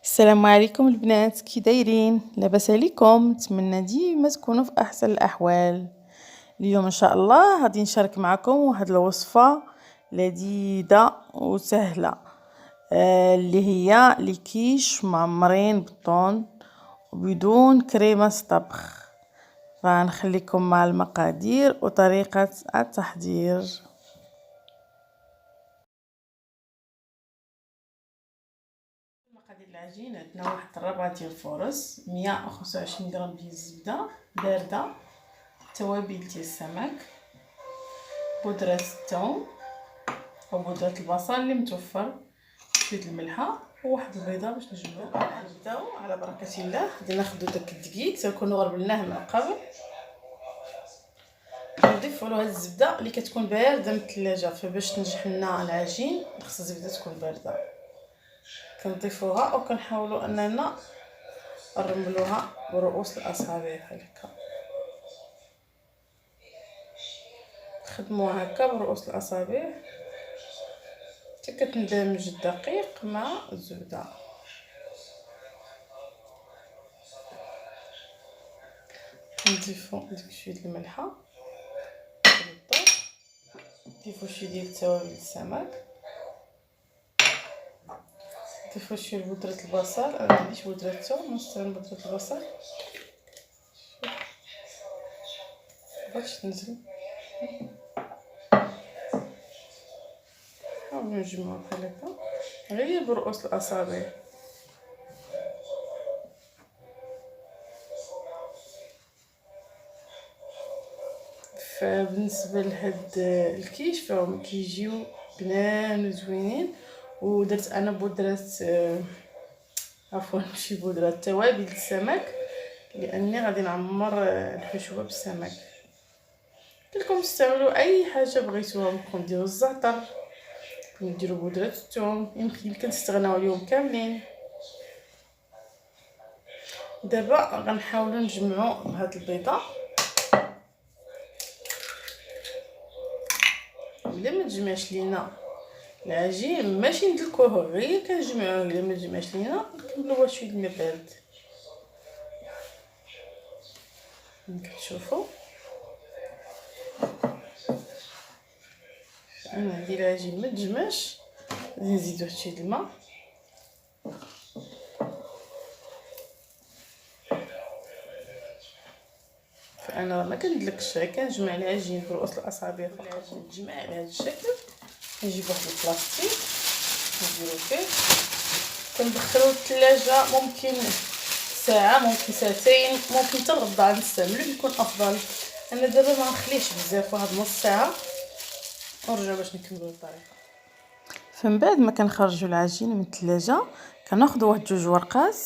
السلام عليكم البنات، كي دايرين؟ لاباس عليكم؟ نتمنى ديما تكونوا في احسن الاحوال. اليوم ان شاء الله غادي نشارك معكم واحد الوصفه لذيذه وسهله، اللي هي لي كيش معمرين بالطون وبدون كريمه طبخ. فنخليكم مع المقادير وطريقه التحضير. مقادير العجين: عندنا واحد الربعه ديال الفرص، 125 غرام ديال الزبده بارده، توابل ديال السمك، بودره الثوم او بودره البصل اللي متوفر، شويه الملحه وواحد البيضه باش نجمعو. نبداو على بركه الله. غادي ناخذ داك الدقيق تنكونوا غربلناه من قبل، نضيفوا له هاد الزبده اللي كتكون بارده من الثلاجه، فباش تنجح لنا العجين خص الزبده تكون بارده. كنضيفوها وكنحاولوا اننا نرملوها برؤوس الاصابع بحال هكا، خدموها هكا برؤوس الاصابع حتى كتندمج الدقيق مع الزبده. نضيفو ديك شويه الملحه، نضيفو شويه ديال توابل السمك، نضيفو شويه بودره البصل. انا ما عنديش بودره الثوم، نستعمل بودره البصل باش تنزل. نحاولو نجمعو بحال هكا غير برؤوس الاصابع. فبالنسبه لهاد الكيش فهم كيجيو بنان وزوينين. ودرت انا بودره عفوا ماشي بودره، توابل السمك، لاني غادي نعمر الحشوه بالسمك. قلتلكم استعملوا اي حاجه بغيتوها، ممكن ديروا الزعتر، ممكن ديروا بودره الثوم، يمكن تستغناو عليهم كاملين. دابا غنحاولوا نجمعوا هاد البيضه. الا ما تجمعش لينا العجين ماشي ندلكوه، غير كنجمعوه. الا ما تجمعش لينا نكملوا شويه الماء بارد. كتشوفوا انا عندي العجين ما تجمعش، غادي نزيدو واحد شويه الماء. فانا ما كندلكش، كنجمع العجين برؤوس الاصابع فقط. نجمع على هذا الشكل، نجيب واحد البلاستيك نديرو فيه، كندخلوه للثلاجه ممكن ساعه، ممكن ساعتين، ممكن حتى الغدا نستعملو يكون افضل. انا دابا ما نخليش بزاف، واحد نص ساعه ونرجع باش نكملوا الطريقه. فمن بعد ما كنخرجوا العجين من الثلاجه كناخذوا واحد جوج ورقات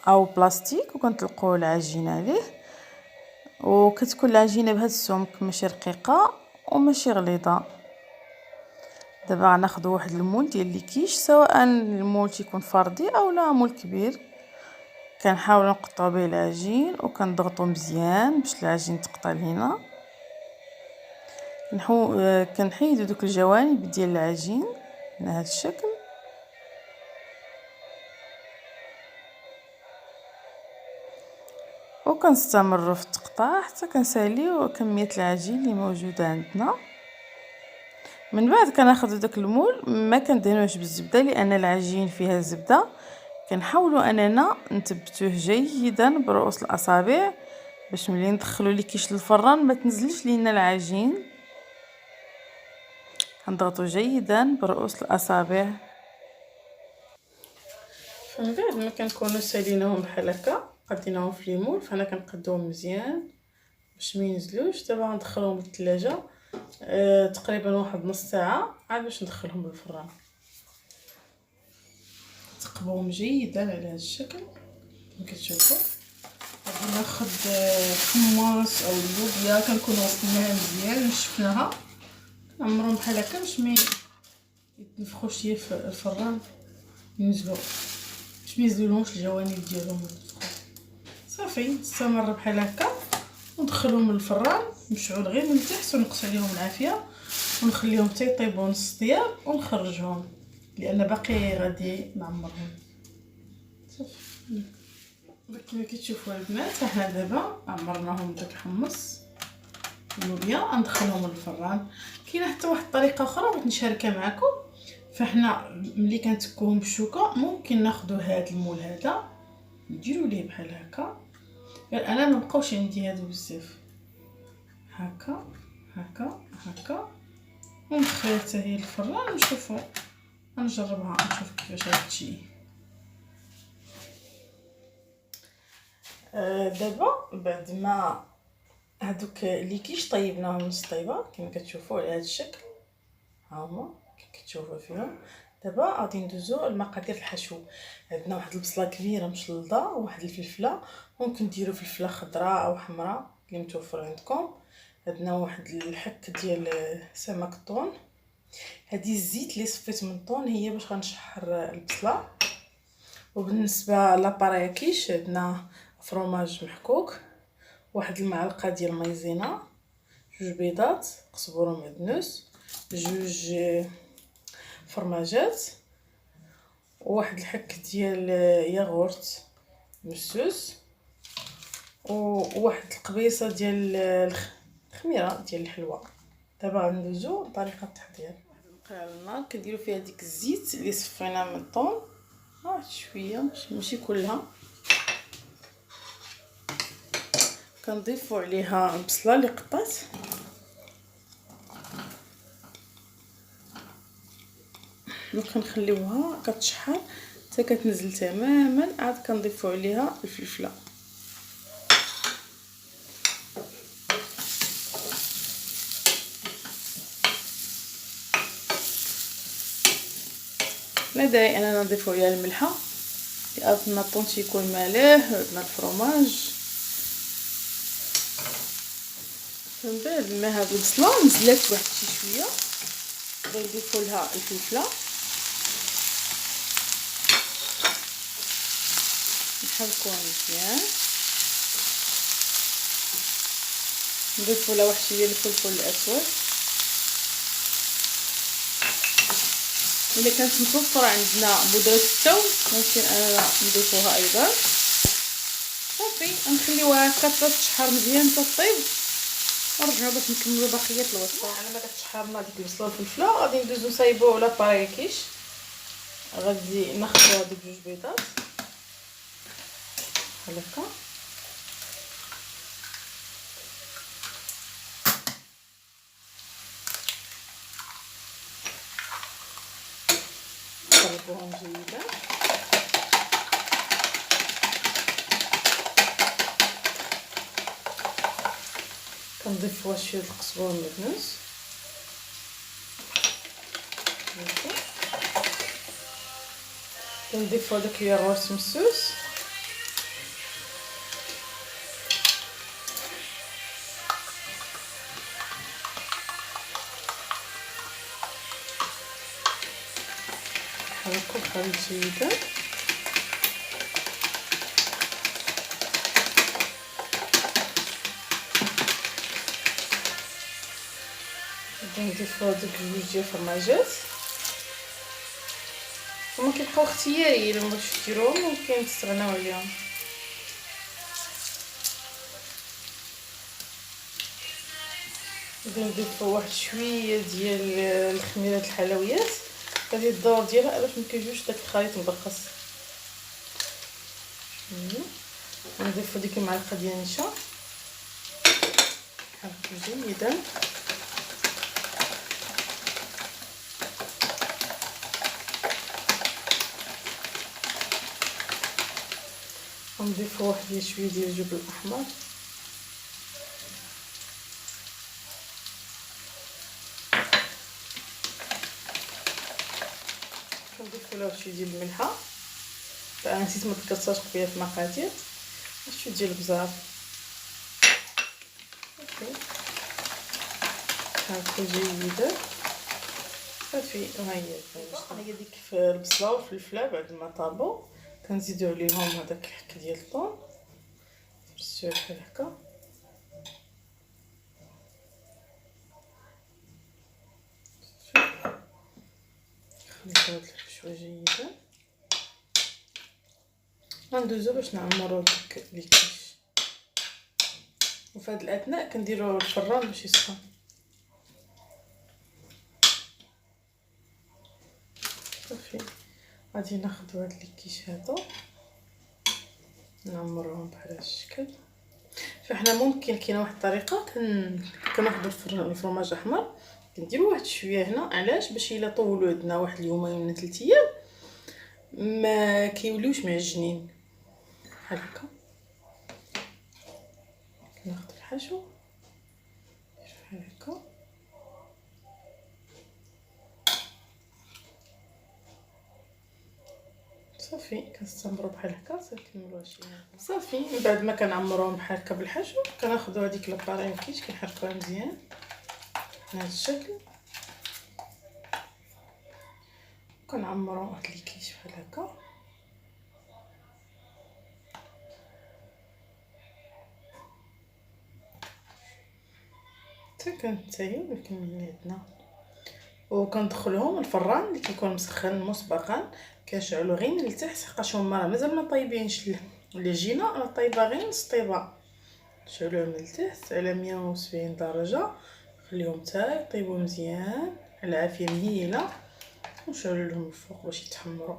او بلاستيك وكنطلقوا العجين عليه، وكتكون العجينه بهذا السمك، ماشي رقيقه وماشي غليظه. دابا غناخذ واحد المول ديال لي كيش، سواء المول تيكون فردي او لا مول كبير. كنحاول نقطع به العجين وكنضغطو مزيان باش العجين تقطع لينا. كنحيدو دوك الجوانب ديال العجين على هذا الشكل، وكنستمروا في التقطاع حتى كنساليو كميه العجين اللي موجوده عندنا. من بعد كناخذ داك المول، ما كندهنوش بالزبده لان العجين فيها الزبده. كنحاولوا اننا نثبتوه جيدا برؤوس الاصابع باش ملي ندخلوا لي كيش للفران ما تنزلش لينا العجين. كنضغطوا جيدا برؤوس الاصابع. فمن بعد ما كنكونوا ساليناهم بحال هكا قديناهم في ليمول، فانا كنقدوهم مزيان باش ما ينزلوش. دابا غندخلهم للثلاجه تقريبا واحد نص ساعه عاد باش ندخلهم للفران. تقبوهم جيدا على هذا الشكل كما كتشوفوا. غادي ناخذ الحمص او اللوبيا، كنكون غسلناها مزيان نشفناها، نعمرهم بحال هكا باش ما يتنفخوش ليا في الفران، ينزلوا باش ما ينزلولهمش الجوانب ديالهم. صافي نستمر بحال هكا وندخلهم للفران مشعول غير من تحت، ونقص عليهم العافيه ونخليهم حتى يطيبوا نص طياب ونخرجهم، لان باقي غادي نعمرهم. صافي. كما كتشوفوا البنات، حنا دابا عمرناهم داك الحمص اللوبيا، ندخلهم للفران. كاينه حتى واحد الطريقه اخرى بغيت نشاركها معكم. فحنا ملي كنتكوهم بالشوكه ممكن ناخذوا هذا المول هذا نديروا ليه بحال هكا. انا ما بقاوش عندي هادو بزاف، هكا هكا هكا، وندخلها حتى هي الفران ونشوفوا، نجربها نشوف كيفاش غتجي. دابا بعد ما هادوك اللي كيش طيبناهم نص طيبه كما كتشوفوا على هذا الشكل، ها هما كتشوفوا فيهم. دابا غادي ندوزو لمقادير الحشو. عندنا واحد البصله كبيره مشلضه، وواحد الفلفله، ممكن ديروا فلفله خضراء او حمراء اللي متوفر عندكم. عندنا واحد الحك ديال سمك الطون. هذه الزيت اللي صفيت من الطون هي باش غنشحر البصله. وبالنسبه لاباريكيش عندنا فروماج محكوك، واحد المعلقه ديال مايزينا، جوج بيضات قزبر ومعدنوس، جوج فرماجات، وواحد الحك ديال ياغورت مسوس، وواحد القبيصه ديال الخميره ديال الحلوى. دابا غندوزو لطريقه التحضير. واحد المقله على النار كنديروا فيها ديك الزيت اللي صفينا من الطون، شويه ماشي كلها. كنضيفوا عليها البصله اللي قطعت، وكنخليوها كتشحر حتى كتنزل تماما. عاد كنضيفوا عليها الفلفله. لا داعي اننا نضيفوا عليها الملحه، عندنا الطون تيكون مالح، عندنا الفرماج. من بعد ما هاد البصله نزلات واحد شي شويه غنضيفوا لها الفلفله، نحركوها مزيان، نضيفوا لها واحد شويه الفلفل الاسود. الا كانت متوفره عندنا بودره الثوم ممكن اننا نضيفوها ايضا. صافي نخليوها هكا تشحر مزيان تطيب، ونرجعوا باش نكملوا بقيه الوصفه. على ما كتشحرنا ديك البصله والفلفله غادي ندوزو نصايبو على باريكيش. غادي ناخذ هذوك جوج بيضات بحال هكا، نقلبوهم جيدا. كنضيف واحد شويه القزبر والمعدنوس، كنضيف هذاك الياغورت مسوس، نحركو الخليط جيدا. نضيفو هذوك جوج ديال الفرماجات، هما كيبقاو اختياريين، الا بغيتو ديروهم ممكن تستغناو عليهم. نضيفو واحد شويه ديال الخميره الحلويات، هذه الدور ديالها باش مكيجيوش داك الخليط مدقص. نضيفو ديك المعلقه ديال النشا، نحركو جيدا. ونضيفو واحد شويه ديال الجبن الاحمر، كنضيفو لها شويه ديال الملحه، انا نسيت ما ذكرتهاش قبيله في المقادير، شويه ديال البزار. صافي نحركو جيدا. صافي هي ديك البصله والفلفله بعد ما طابوا كنزيدو عليهم هذاك الحك ديال الطون، نرسوه بحال هكا. نخلطو هاد الحشوه جيدا. غندوزو باش نعمرو ديك لي كيش، وفي هاد الاثناء كنديرو الفران باش يسخن. صافي غادي ناخدو هاد لي كيش هادو نعمروهم بحال هاد الشكل. فاحنا ممكن كاينه واحد الطريقه كناخدو الفرماج احمر كنديرو واحد شويه هنا، علاش؟ باش الا طولوا عندنا واحد اليومين ولا 3 ايام ما كيوليوش معجنين بحال هكا. كناخد الحشو بحال هكا صافي، كنستمروا بحال هكا كنكملوا شي صافي. من بعد ما كنعمروهم بحال هكا بالحشو كناخذوا هذيك لابارين كيش كنحركوها مزيان بهذا الشكل، كنعمروا واحد لي كيش بحال هكا. حتى كنتايو مكملين عندنا، وكندخلهم الفران اللي كيكون مسخن مسبقا، كنشعلو غير من التحت حقاش هما راه مازال ما طايبينش العجينه، راه طايبه غير نص طيبه. نشعلوه من التحت على 170 درجه، خليهم حتى يطيبوا مزيان على عافيه مهيله، ونشعلو لهم الفوق باش يتحمروا.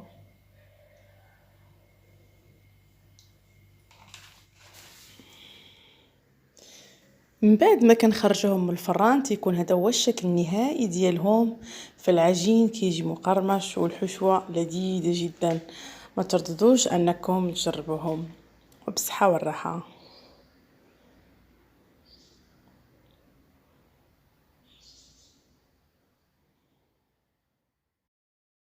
من بعد ما كنخرجوهم من الفران تيكون هذا هو الشكل النهائي ديالهم، فالعجين كيجي مقرمش والحشوه لذيذه جدا. ما ترددوش انكم تجربوهم، وبصحه والراحه.